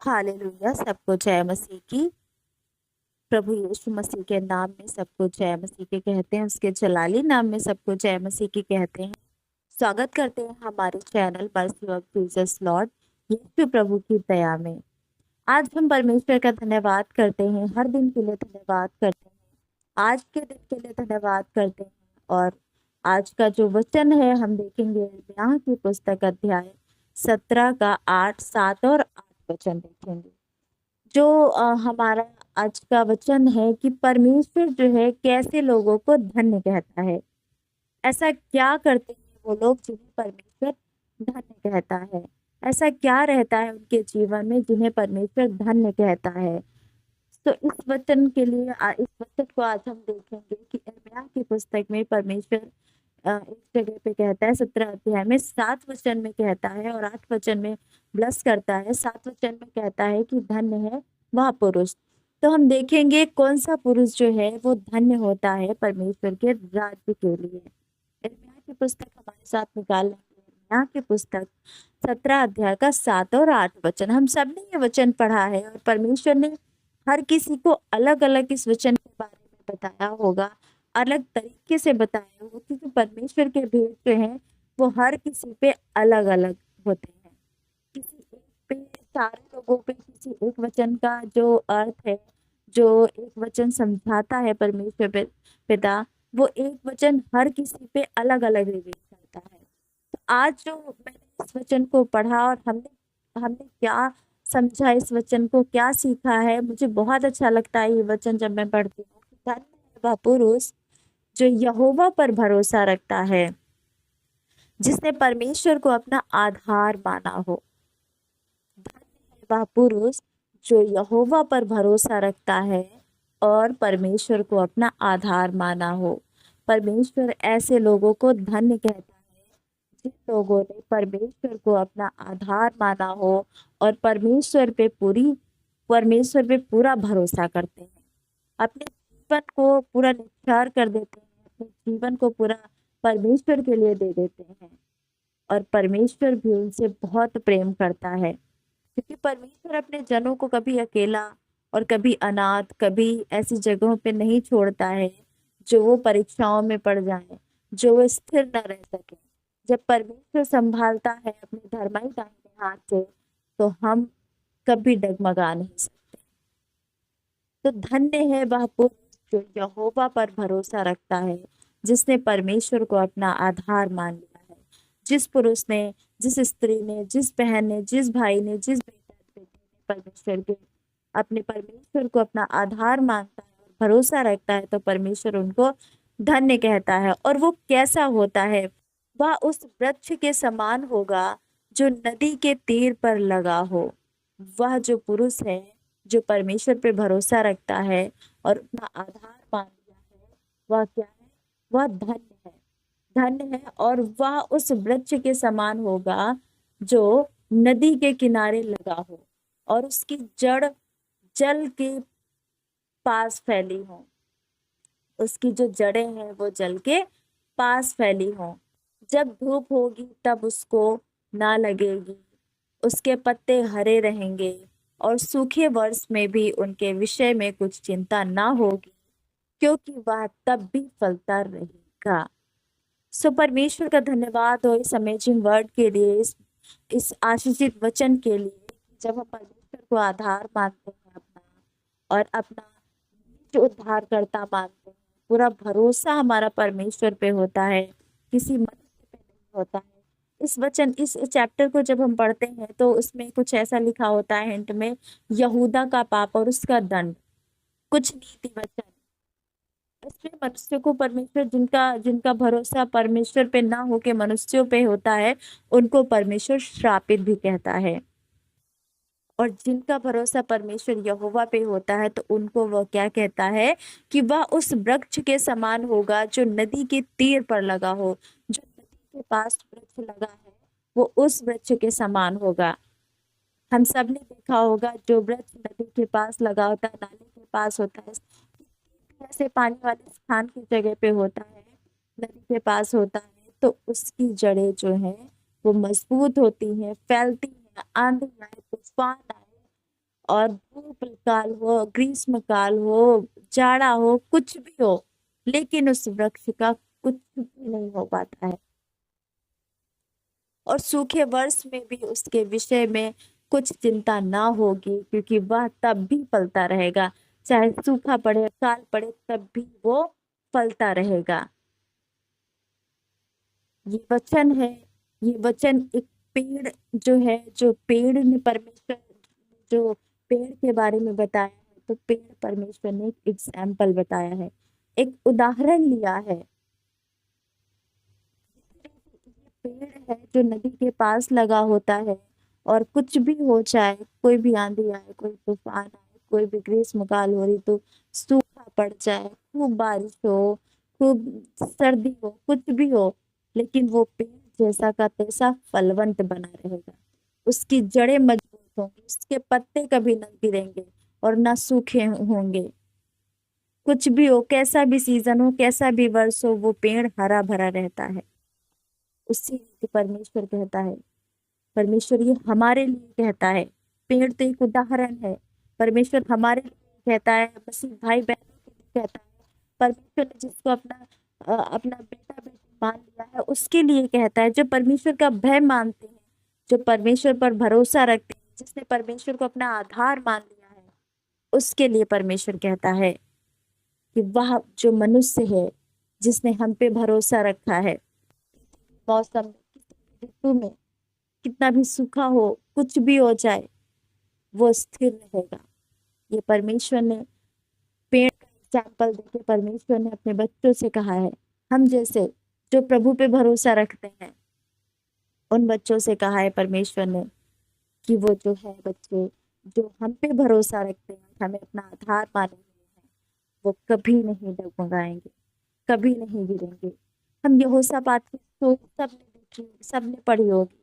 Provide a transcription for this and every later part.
Hallelujah. सबको जय मसीह की। प्रभु यीशु मसीह के नाम में सबको जय मसीह के कहते हैं, उसके जलाली नाम में सबको जय मसीह की कहते हैं। स्वागत करते हैं हमारे channel Mercy of Jesus Lord यीशु प्रभु की दया में। आज हम परमेश्वर का धन्यवाद करते हैं, हर दिन के लिए धन्यवाद करते हैं, आज के दिन के लिए धन्यवाद करते हैं। और आज का जो वचन है हम देखेंगे यर्मियाह की पुस्तक अध्याय 17 का 8, 7 और 8 वचन देखेंगे। जो हमारा आज का वचन है कि परमेश्वर जो है कैसे लोगों को धन्य कहता है। ऐसा क्या करते हैं वो लोग जिन्हें परमेश्वर धन्य कहता है। ऐसा क्या रहता है उनके जीवन में जिन्हें परमेश्वर धन्य कहता है। तो इस वचन के लिए इस वचन को आज हम देखेंगे कि यिर्मयाह की पुस्तक में परमेश्वर एक जगह पे कहता है 17 अध्याय में 7 वचन में कहता है और 8 वचन में ब्लस करता है। 7 वचन में कहता है कि धन्य है वह पुरुष। तो हम देखेंगे कौन सा पुरुष जो है वो धन्य होता है परमेश्वर के राज्य के लिए। यिर्मयाह की पुस्तक हमारे साथ निकाल लेंगे। यिर्मयाह की पुस्तक 17 अध्याय का 7 और 8 वचन। हम सब ने ये वचन पढ़ा है और परमेश्वर ने हर किसी को अलग अलग इस वचन के बारे में बताया होगा, अलग तरीके से बताया होगा, क्योंकि परमेश्वर के भेद जो हैं वो हर किसी पे अलग अलग होते हैं। किसी एक पे, सारे लोगों पे किसी एक वचन का जो अर्थ है, जो एक वचन समझाता है परमेश्वर पिता, वो एक वचन हर किसी पे अलग अलग रिलेट करता है। तो आज जो मैंने इस वचन को पढ़ा और हमने हमने क्या समझा, इस वचन को क्या सीखा है, मुझे बहुत अच्छा लगता है ये वचन जब मैं पढ़ती हूँ। धन्य है वह पुरुष जो यहोवा पर भरोसा रखता है, जिसने परमेश्वर को अपना आधार माना हो। धन्य है वह पुरुष जो यहोवा पर भरोसा रखता है और परमेश्वर को अपना आधार माना हो। परमेश्वर ऐसे लोगों को धन्य कहता है जिन लोगों ने परमेश्वर को अपना आधार माना हो और परमेश्वर पे पूरा भरोसा करते हैं, अपने जीवन को पूरा निछावर कर देते हैं, अपने जीवन को पूरा परमेश्वर के लिए दे देते हैं। और परमेश्वर भी उनसे बहुत प्रेम करता है, क्योंकि परमेश्वर अपने जनों को कभी अकेला और कभी अनाथ, कभी ऐसी जगहों पे नहीं छोड़ता है जो वो परीक्षाओं में पड़ जाए, जो वो स्थिर न रह सके। जब परमेश्वर संभालता है अपने धर्माई दाहिने हाथ से, तो हम कभी डगमगा नहीं सकते। तो धन्य है वह पुरुष जो यहोवा पर भरोसा रखता है, जिसने परमेश्वर को अपना आधार मान लिया है। जिस पुरुष ने, जिस स्त्री ने, जिस बहन ने, जिस भाई ने, जिस बेटा बेटी ने परमेश्वर के अपने परमेश्वर को अपना आधार मानता है और भरोसा रखता है, तो परमेश्वर उनको धन्य कहता है। और वो कैसा होता है? वह उस वृक्ष के समान होगा जो नदी के तीर पर लगा हो। वह जो पुरुष है जो परमेश्वर पे भरोसा रखता है और अपना आधार मान लिया है, वह क्या है? वह धन्य है। धन्य है और वह उस वृक्ष के समान होगा जो नदी के किनारे लगा हो और उसकी जड़ जल के पास फैली हो। उसकी जो जड़ें हैं वो जल के पास फैली हो। जब धूप होगी तब उसको ना लगेगी, उसके पत्ते हरे रहेंगे और सूखे वर्ष में भी उनके विषय में कुछ चिंता ना होगी, क्योंकि वह तब भी फलता रहेगा। सो परमेश्वर का धन्यवाद हो इस अमेजिंग वर्ड के लिए, इस आशीषित वचन के लिए। जब हम परमेश्वर को आधार मानते हैं अपना और अपना जो उद्धारकर्ता मानते हैं, पूरा भरोसा हमारा परमेश्वर पे होता है, किसी मनुष्य पे नहीं होता है। इस चैप्टर को जब हम पढ़ते हैं तो उसमें कुछ ऐसा लिखा होता है हिंट में, यहूदा का पाप और उसका दंड, कुछ नीति वचन। इसमें मनुष्य को परमेश्वर, जिनका जिनका भरोसा परमेश्वर पे ना होके मनुष्यों पे होता है, उनको परमेश्वर श्रापित भी कहता है। और जिनका भरोसा परमेश्वर यहोवा पे होता है तो उनको वह क्या कहता है कि वह उस वृक्ष के समान होगा जो नदी के तीर पर लगा हो। जो नदी के पास वृक्ष लगा है वो उस वृक्ष के समान होगा। हम सब ने देखा होगा जो वृक्ष नदी के पास लगा होता है, नाले के पास होता है, ऐसे पानी वाले स्थान की जगह पे होता है, नदी के पास होता है, तो उसकी जड़ें जो हैं वो मजबूत होती हैं, फैलती हैं। आंधी आए, तूफान आए, और धूप काल हो, ग्रीष्म काल हो, जाड़ा हो, कुछ भी हो, लेकिन उस वृक्ष का कुछ भी नहीं हो पाता है। और सूखे वर्ष में भी उसके विषय में कुछ चिंता ना होगी, क्योंकि वह तब भी फलता रहेगा। चाहे सूखा पड़े, काल पड़े, तब भी वो फलता रहेगा। ये वचन है। ये वचन एक पेड़ जो है, जो पेड़ ने परमेश्वर, जो पेड़ के बारे में बताया है, तो पेड़ परमेश्वर ने एक एग्जाम्पल बताया है, एक उदाहरण लिया है। ये पेड़ है जो नदी के पास लगा होता है, और कुछ भी हो जाए, कोई भी आंधी आए, कोई तूफान आए, कोई भी ग्रीष्म काल हो रही, तो सूखा पड़ जाए, खूब बारिश हो, खूब सर्दी हो, कुछ भी हो, लेकिन वो पेड़ जैसा का तैसा फलवंत बना रहेगा। उसकी जड़ें मजबूत होंगी, उसके पत्ते कभी न गिरेंगे और ना सूखे होंगे। कुछ भी हो, कैसा भी सीजन हो, कैसा भी वर्ष हो, वो पेड़ हरा भरा रहता है। उसी रीति परमेश्वर कहता है, परमेश्वर ये हमारे लिए कहता है। पेड़ तो एक उदाहरण है, परमेश्वर हमारे लिए कहता है, मसीह भाई बहनों के लिए कहता है। परमेश्वर ने जिसको अपना बेटा बेटी मान लिया है, उसके लिए कहता है। जो परमेश्वर का भय मानते हैं, जो परमेश्वर पर भरोसा रखते हैं, जिसने परमेश्वर को अपना आधार मान लिया है, उसके लिए परमेश्वर कहता है कि वह जो मनुष्य है, जिसने हम पे भरोसा रखा है, मौसम में, किसी भी ऋतु में, कितना भी सूखा हो, कुछ भी हो जाए, वो स्थिर रहेगा। ये परमेश्वर ने पेड़ का एग्जाम्पल देके परमेश्वर ने अपने बच्चों से कहा है। हम जैसे जो प्रभु पे भरोसा रखते हैं, उन बच्चों से कहा है परमेश्वर ने कि वो जो है बच्चे, जो हम पे भरोसा रखते हैं, हमें अपना आधार माने हुए हैं, वो कभी नहीं डगमगाएंगे, कभी नहीं गिरेंगे। हम यहोशापात की स्टोरी सबने देखी होगी, सबने पढ़ी होगी।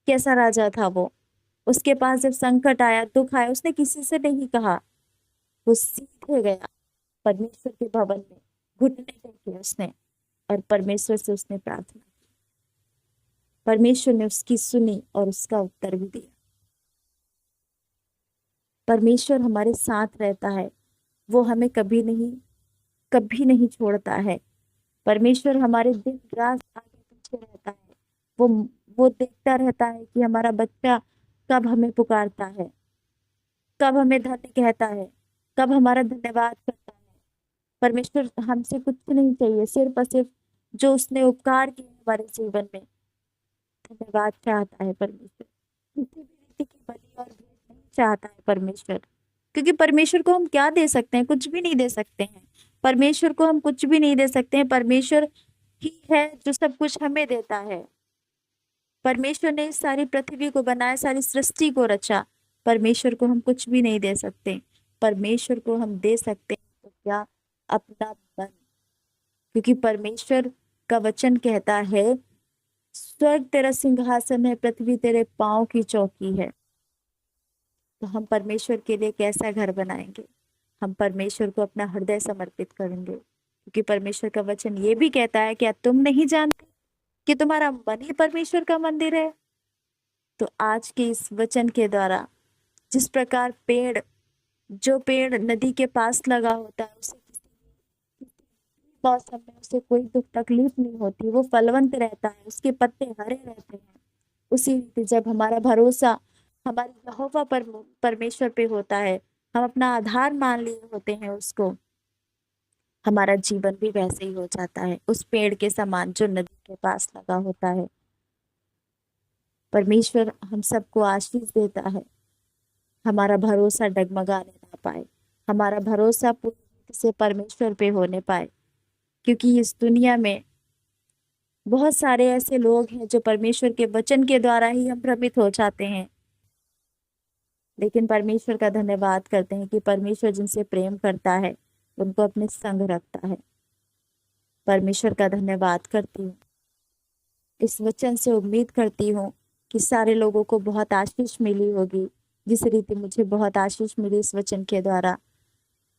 कैसा राजा था वो, उसके पास जब संकट आया, दुख आया, उसने किसी से नहीं कहा, वो सीधे गया परमेश्वर के भवन में, घुटने टेके उसने, और परमेश्वर से उसने प्रार्थना की। परमेश्वर ने उसकी सुनी और उसका उत्तर भी दिया। परमेश्वर हमारे साथ रहता है, वो हमें कभी नहीं छोड़ता है। परमेश्वर हमारे दिन रात आगे पीछे रहता है। वो वो देखता रहता है कि हमारा बच्चा कब हमें पुकारता है, कब हमें धन्य कहता है, कब हमारा धन्यवाद करता है। परमेश्वर हमसे कुछ नहीं चाहिए, सिर्फ और सिर्फ जो उसने उपकार किए हमारे जीवन में, धन्यवाद चाहता है परमेश्वर। किसी भी रीति की बलि और भेंट नहीं चाहता है परमेश्वर, क्योंकि परमेश्वर को हम क्या दे सकते हैं? कुछ भी नहीं दे सकते हैं। परमेश्वर को हम कुछ भी नहीं दे सकते हैं। परमेश्वर ही है जो सब कुछ हमें देता है। परमेश्वर ने इस सारी पृथ्वी को बनाया, सारी सृष्टि को रचा। परमेश्वर को हम कुछ भी नहीं दे सकते। परमेश्वर को हम दे सकते हैं तो क्या? अपना मन। क्योंकि परमेश्वर का वचन कहता है, स्वर्ग तेरा सिंहासन है, पृथ्वी तेरे पांव की चौकी है। तो हम परमेश्वर के लिए कैसा घर बनाएंगे? हम परमेश्वर को अपना हृदय समर्पित करेंगे, क्योंकि परमेश्वर का वचन ये भी कहता है, क्या तुम नहीं जानते कि तुम्हारा मन ही परमेश्वर का मंदिर है? तो आज के इस वचन के द्वारा, जिस प्रकार जो पेड़ नदी के पास लगा होता है, उसे किसी भी मौसम में उसे कोई दुख तकलीफ नहीं होती, वो फलवंत रहता है, उसके पत्ते हरे रहते हैं। उसी रीति जब हमारा भरोसा हमारे यहोवा परमेश्वर पे होता है, हम अपना आधार मान लिए होते हैं उसको, हमारा जीवन भी वैसे ही हो जाता है, उस पेड़ के समान जो नदी के पास लगा होता है। परमेश्वर हम सबको आशीष देता है, हमारा भरोसा डगमगाने ना पाए, हमारा भरोसा पूरी रीति से परमेश्वर पे होने पाए। क्योंकि इस दुनिया में बहुत सारे ऐसे लोग हैं जो परमेश्वर के वचन के द्वारा ही हम भ्रमित हो जाते हैं, लेकिन परमेश्वर का धन्यवाद करते हैं कि परमेश्वर जिनसे प्रेम करता है, उनको अपने संग रखता है। परमेश्वर का धन्यवाद करती हूँ। इस वचन से उम्मीद करती हूँ कि सारे लोगों को बहुत आशीष मिली होगी, जिस रीति मुझे बहुत आशीष मिली इस वचन के द्वारा,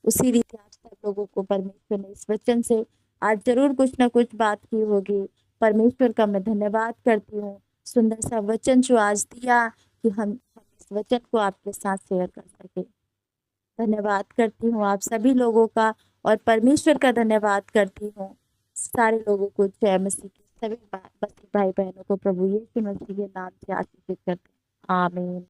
उसी रीति आज सब लोगों को परमेश्वर ने इस वचन से आज जरूर कुछ ना कुछ बात की होगी। परमेश्वर का मैं धन्यवाद करती हूँ, सुंदर सा वचन जो आज दिया कि हम इस इस वचन को आपके साथ शेयर कर सके। धन्यवाद करती हूँ आप सभी लोगों का, और परमेश्वर का धन्यवाद करती हूँ सारे लोगों को। जय मसीह की सभी मसीह भाई बहनों को प्रभु यीशु मसीह के नाम से आशीषित करते हैं। आमीन।